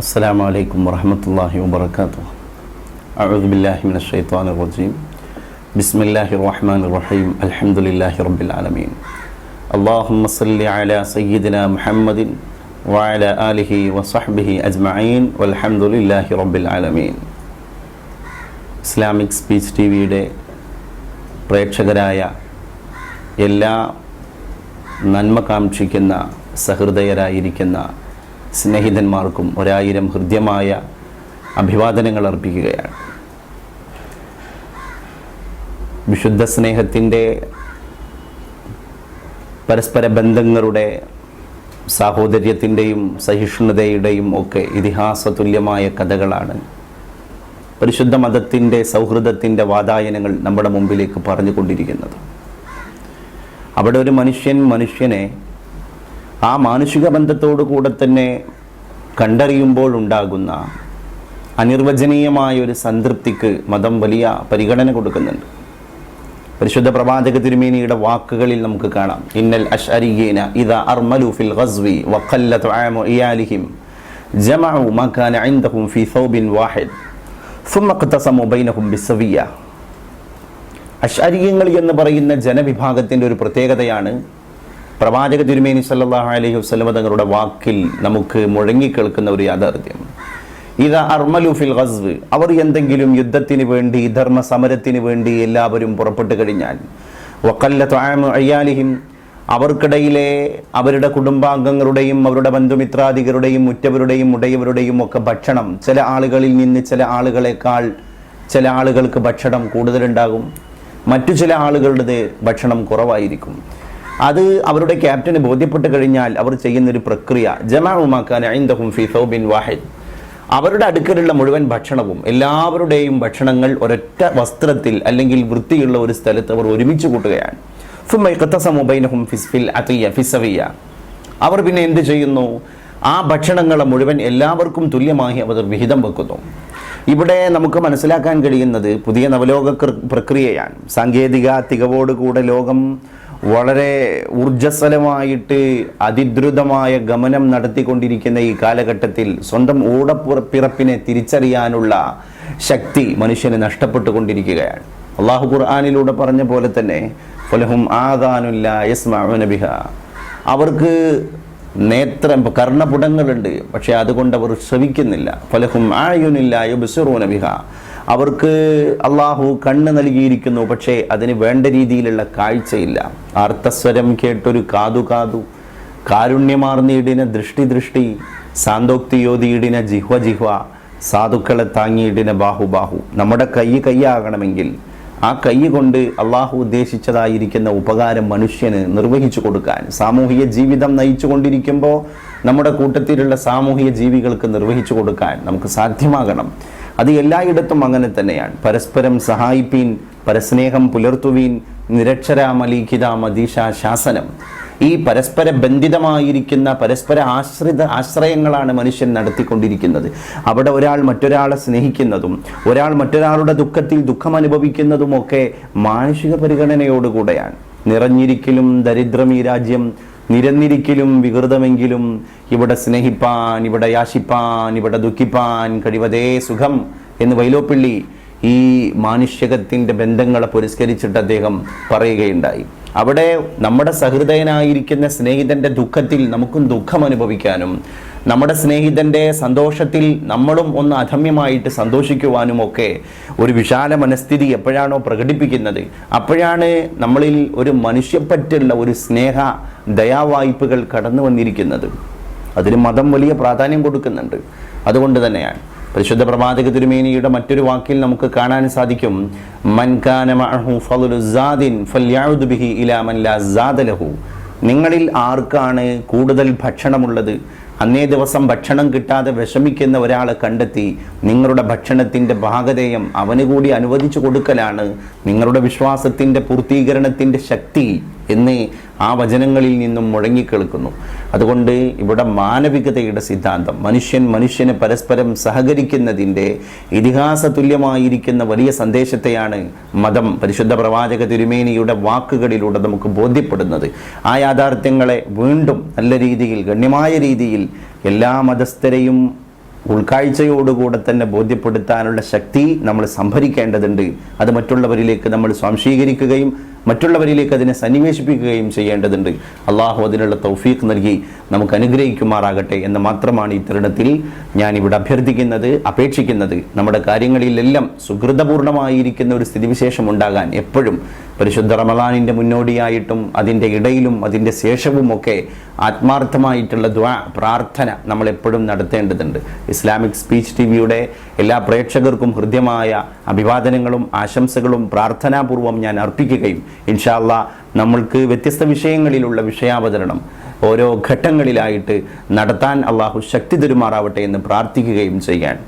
السلام عليكم ورحمة الله وبركاته. أعوذ بالله من الشيطان الرجيم. بسم الله الرحمن الرحيم. الحمد لله رب العالمين. اللهم صل على سيدنا محمد وعلى آله وصحبه أجمعين والحمد لله رب العالمين. Islamic speech T വിയുടെ പ്രേക്ഷകരായ എല്ലാ നന്മ കാക്ഷിക്കുന്ന സഹൃദയരായിരിക്കുന്ന സ്നേഹിതന്മാർക്കും ഒരായിരം ഹൃദ്യമായ അഭിവാദനങ്ങൾ അർപ്പിക്കുകയാണ്. വിശുദ്ധ സ്നേഹത്തിൻ്റെ, പരസ്പര ബന്ധങ്ങളുടെ, സാഹോദര്യത്തിൻ്റെയും സഹിഷ്ണുതയുടെയും ഒക്കെ ഇതിഹാസതുല്യമായ കഥകളാണ് പരിശുദ്ധ മതത്തിൻ്റെ സൗഹൃദത്തിൻ്റെ വാതായനങ്ങൾ നമ്മുടെ മുമ്പിലേക്ക് പറഞ്ഞുകൊണ്ടിരിക്കുന്നത്. അവിടെ ഒരു മനുഷ്യനെ ആ മാനുഷിക ബന്ധത്തോടു കൂടെ തന്നെ കണ്ടറിയുമ്പോൾ ഉണ്ടാകുന്ന അനിർവചനീയമായ ഒരു സംതൃപ്തിക്ക് മതം വലിയ പരിഗണന കൊടുക്കുന്നുണ്ട്. പരിശുദ്ധ പ്രവാചക തിരുമേനിയുടെ വാക്കുകളിൽ നമുക്ക് കാണാം, ഇന്നൽ അശ്അരിയീന ഇദാ അർമലു ഫിൽ ഗസ്വി വഖല്ല തുആമു ഇയാലിഹിം ജമഉ മാ കാന ഇൻദഹും ഫീ സൗബിൻ വാഹിദ് സുമ്മ ഖതസമു ബൈനഹും ബിസ്സവിയ്യ. അശ്അരിയങ്ങൾ എന്ന് പറയുന്ന ജനവിഭാഗത്തിൻ്റെ ഒരു പ്രത്യേകതയാണ് പ്രവാചക തിരുമേനി സല്ലല്ലാഹു അലൈഹി വസല്ലം തങ്ങളുടെ വാക്കിൽ നമുക്ക് മുഴങ്ങിക്കേൾക്കുന്ന ഒരു യാഥാർത്ഥ്യം. ഇദാ അർമലു ഫിൽ ഗസ്വ്, അവർ എന്തെങ്കിലും യുദ്ധത്തിന് വേണ്ടി, ധർമ്മ സമരത്തിന് വേണ്ടി എല്ലാവരും പുറപ്പെട്ടു കഴിഞ്ഞാൽ, വഖല്ല തുആമു അയ്യാലിഹിം, അവർക്കിടയിലെ അവരുടെ കുടുംബാംഗങ്ങളുടെയും അവരുടെ ബന്ധുമിത്രാദികളുടെയും ഉറ്റവരുടെയും ഉടയവരുടെയും ഒക്കെ ഭക്ഷണം, ചില ആളുകളിൽ നിന്ന് ചില ആളുകളെക്കാൾ ചില ആളുകൾക്ക് ഭക്ഷണം കൂടുതലുണ്ടാകും, മറ്റു ചില ആളുകളുടെ ഭക്ഷണം കുറവായിരിക്കും. അത് അവരുടെ ക്യാപ്റ്റന് ബോധ്യപ്പെട്ട് കഴിഞ്ഞാൽ അവർ ചെയ്യുന്നൊരു പ്രക്രിയ, ജമഉ മാ കാന ഇൻദഹും ഫീ സൗബിൻ വാഹിദ്, അവരുടെ അടുക്കലുള്ള മുഴുവൻ ഭക്ഷണവും, എല്ലാവരുടെയും ഭക്ഷണങ്ങൾ ഒരൊറ്റ വസ്ത്രത്തിൽ അല്ലെങ്കിൽ വൃത്തിയുള്ള ഒരു സ്ഥലത്ത് അവർ ഒരുമിച്ച് കൂട്ടുകയാണ്. സുമ്മ ഖതസമു ബൈനഹും ഫിൽ അതിയ ഫിസ്സവിയ, അവർ പിന്നെ എന്ത് ചെയ്യുന്നു? ആ ഭക്ഷണങ്ങളെ മുഴുവൻ എല്ലാവർക്കും തുല്യമായി അവർ വിഹിതം വെക്കുന്നു. ഇവിടെ നമുക്ക് മനസ്സിലാക്കാൻ കഴിയുന്നത് പുതിയ നവലോക പ്രക്രിയയാണ്. സാങ്കേതിക തികവോടുകൂടെ ലോകം വളരെ ഊർജ്ജസ്വലമായിട്ട് അതിദ്രുതമായ ഗമനം നടത്തിക്കൊണ്ടിരിക്കുന്ന ഈ കാലഘട്ടത്തിൽ സ്വന്തം ഊടപ്പിറപ്പിനെ തിരിച്ചറിയാനുള്ള ശക്തി മനുഷ്യന് നഷ്ടപ്പെട്ടുകൊണ്ടിരിക്കുകയാണ്. അള്ളാഹു ഖുർആനിലൂടെ പറഞ്ഞ പോലെ തന്നെ ഫലഹും ആദാനുൻ ലാ യസ്മഊന ബിഹാ, അവർക്ക് കർണപുടങ്ങളുണ്ട്, പക്ഷെ അതുകൊണ്ട് അവർ ശ്രവിക്കുന്നില്ല. ഫലഹും ആയുനിൻ ലാ യുബ്സിറൂന ബിഹാ, അവർക്ക് അള്ളാഹു കണ്ണ് നൽകിയിരിക്കുന്നു, പക്ഷേ അതിന് വേണ്ട രീതിയിലുള്ള കാഴ്ചയില്ല. അർത്ഥസ്വരം കേട്ടൊരു കാതു, കാരുണ്യമാർന്നിടിന ദൃഷ്ടി, സാന്തോക്തിയോതിയിടിന ജിഹ്വ, സാധുക്കളെ താങ്ങിയിടിന ബാഹു. നമ്മുടെ കൈയാകണമെങ്കിൽ ആ കൈ കൊണ്ട് അള്ളാഹു ഉദ്ദേശിച്ചതായിരിക്കുന്ന ഉപകാരം മനുഷ്യന് നിർവഹിച്ചു കൊടുക്കാൻ, സാമൂഹിക ജീവിതം നയിച്ചു കൊണ്ടിരിക്കുമ്പോൾ നമ്മുടെ കൂട്ടത്തിലുള്ള സാമൂഹിക ജീവികൾക്ക് നിർവഹിച്ചു കൊടുക്കാൻ നമുക്ക് സാധ്യമാകണം. അത് എല്ലായിടത്തും അങ്ങനെ തന്നെയാണ്. പരസ്പരം സഹായിപ്പീൻ, പരസ്നേഹം പുലർത്തുവീൻ, നിരക്ഷരാമലീഖിത മദീഷ ശാസനം. ഈ പരസ്പര ബന്ധിതമായിരിക്കുന്ന പരസ്പര ആശ്രയങ്ങളാണ് മനുഷ്യൻ നടത്തിക്കൊണ്ടിരിക്കുന്നത്. അവിടെ ഒരാൾ മറ്റൊരാളെ സ്നേഹിക്കുന്നതും ഒരാൾ മറ്റൊരാളുടെ ദുഃഖത്തിൽ ദുഃഖം അനുഭവിക്കുന്നതുമൊക്കെ മാനുഷിക പരിഗണനയോടുകൂടെയാണ്. നിറഞ്ഞിരിക്കലും ദരിദ്രം ഈ രാജ്യം, നിരന്നിരിക്കലും വികൃതമെങ്കിലും ഇവിടെ സ്നേഹിപ്പാൻ, ഇവിടെ യാശിപ്പാൻ, ഇവിടെ ദുഃഖിപ്പാൻ കഴിവതേ സുഖം എന്ന് വൈലോപ്പിള്ളി ഈ മാനുഷികത്തിൻ്റെ ബന്ധങ്ങളെ പുരസ്കരിച്ചിട്ട് അദ്ദേഹം പറയുകയുണ്ടായി. അവിടെ നമ്മുടെ സഹൃദയനായിരിക്കുന്ന സ്നേഹിതൻ്റെ ദുഃഖത്തിൽ നമുക്കും ദുഃഖം അനുഭവിക്കാനും, നമ്മുടെ സ്നേഹിതൻ്റെ സന്തോഷത്തിൽ നമ്മളും ഒന്ന് അധമ്യമായിട്ട് സന്തോഷിക്കുവാനും ഒക്കെ ഒരു വിശാല മനസ്ഥിതി എപ്പോഴാണോ പ്രകടിപ്പിക്കുന്നത്, അപ്പോഴാണ് നമ്മളിൽ ഒരു മനുഷ്യപ്പറ്റുള്ള ഒരു സ്നേഹ ദയാവായ്പകൾ കടന്നു വന്നിരിക്കുന്നത്. അതിന് മതം വലിയ പ്രാധാന്യം കൊടുക്കുന്നുണ്ട്. അതുകൊണ്ട് തന്നെയാണ് പരിശുദ്ധ പ്രവാചക തിരുമേനിയുടെ മറ്റൊരു വാക്കിൽ നമുക്ക് കാണാൻ സാധിക്കും, മൻ കാന മഅഹു ഫളു സാദിൻ ഫൽയഉദ് ബിഹി ഇലാ മൻ ലാ സാദ ലഹു, നിങ്ങളിൽ ആർക്കാണ് കൂടുതൽ ഭക്ഷണമുള്ളത്, അന്നേ ദിവസം ഭക്ഷണം കിട്ടാതെ വിഷമിക്കുന്ന ഒരാളെ കണ്ടെത്തി നിങ്ങളുടെ ഭക്ഷണത്തിൻ്റെ ഭാഗധേയം അവന് കൂടി അനുവദിച്ചു കൊടുക്കലാണ് നിങ്ങളുടെ വിശ്വാസത്തിൻ്റെ പൂർത്തീകരണത്തിൻ്റെ ശക്തി എന്ന് ആ വചനങ്ങളിൽ നിന്നും മുഴങ്ങിക്കേൾക്കുന്നു. അതുകൊണ്ട് ഇവിടെ മാനവികതയുടെ സിദ്ധാന്തം, മനുഷ്യന് പരസ്പരം സഹകരിക്കുന്നതിൻ്റെ ഇതിഹാസ തുല്യമായിരിക്കുന്ന വലിയ സന്ദേശത്തെയാണ് മതം പരിശുദ്ധ പ്രവാചക തിരുമേനിയുടെ വാക്കുകളിലൂടെ നമുക്ക് ബോധ്യപ്പെടുന്നത്. ആ യാഥാർത്ഥ്യങ്ങളെ വീണ്ടും നല്ല രീതിയിൽ, ഗണ്യമായ രീതിയിൽ എല്ലാ മതസ്ഥരെയും ഉൾക്കാഴ്ചയോടുകൂടെ തന്നെ ബോധ്യപ്പെടുത്താനുള്ള ശക്തി നമ്മൾ സംഭരിക്കേണ്ടതുണ്ട്. അത് മറ്റുള്ളവരിലേക്ക് നമ്മൾ സ്വാംശീകരിക്കുകയും മറ്റുള്ളവരിലേക്ക് അതിനെ സന്നിവേശിപ്പിക്കുകയും ചെയ്യേണ്ടതുണ്ട്. അള്ളാഹു അതിനുള്ള തൗഫീഖ് നൽകി നമുക്ക് അനുഗ്രഹിക്കുമാറാകട്ടെ എന്ന് മാത്രമാണ് ഈ തരുണത്തിൽ ഞാനിവിടെ അഭ്യർത്ഥിക്കുന്നത്, അപേക്ഷിക്കുന്നത്. നമ്മുടെ കാര്യങ്ങളിലെല്ലാം സുഹൃതപൂർണമായിരിക്കുന്ന ഒരു സ്ഥിതിവിശേഷം ഉണ്ടാകാൻ എപ്പോഴും പരിശുദ്ധ റമളാനിൻ്റെ മുന്നോടിയായിട്ടും അതിൻ്റെ ഇടയിലും അതിൻ്റെ ശേഷവുമൊക്കെ ആത്മാർത്ഥമായിട്ടുള്ള ദുആ, പ്രാർത്ഥന നമ്മൾ എപ്പോഴും നടത്തേണ്ടതുണ്ട്. ഇസ്ലാമിക് സ്പീച്ച് ടിവിയുടെ എല്ലാ പ്രേക്ഷകർക്കും ഹൃദ്യമായ അഭിവാദനങ്ങളും ആശംസകളും പ്രാർത്ഥനാപൂർവം ഞാൻ അർപ്പിക്കുകയും ഇൻഷാ അല്ലാഹ് നമ്മൾക്ക് വ്യത്യസ്ത വിഷയങ്ങളിലുള്ള വിഷയാവതരണം ഓരോ ഘട്ടങ്ങളിലായിട്ട് നടത്താൻ അള്ളാഹു ശക്തി തരുമാറാവട്ടെ എന്ന് പ്രാർത്ഥിക്കുകയും ചെയ്യാൻ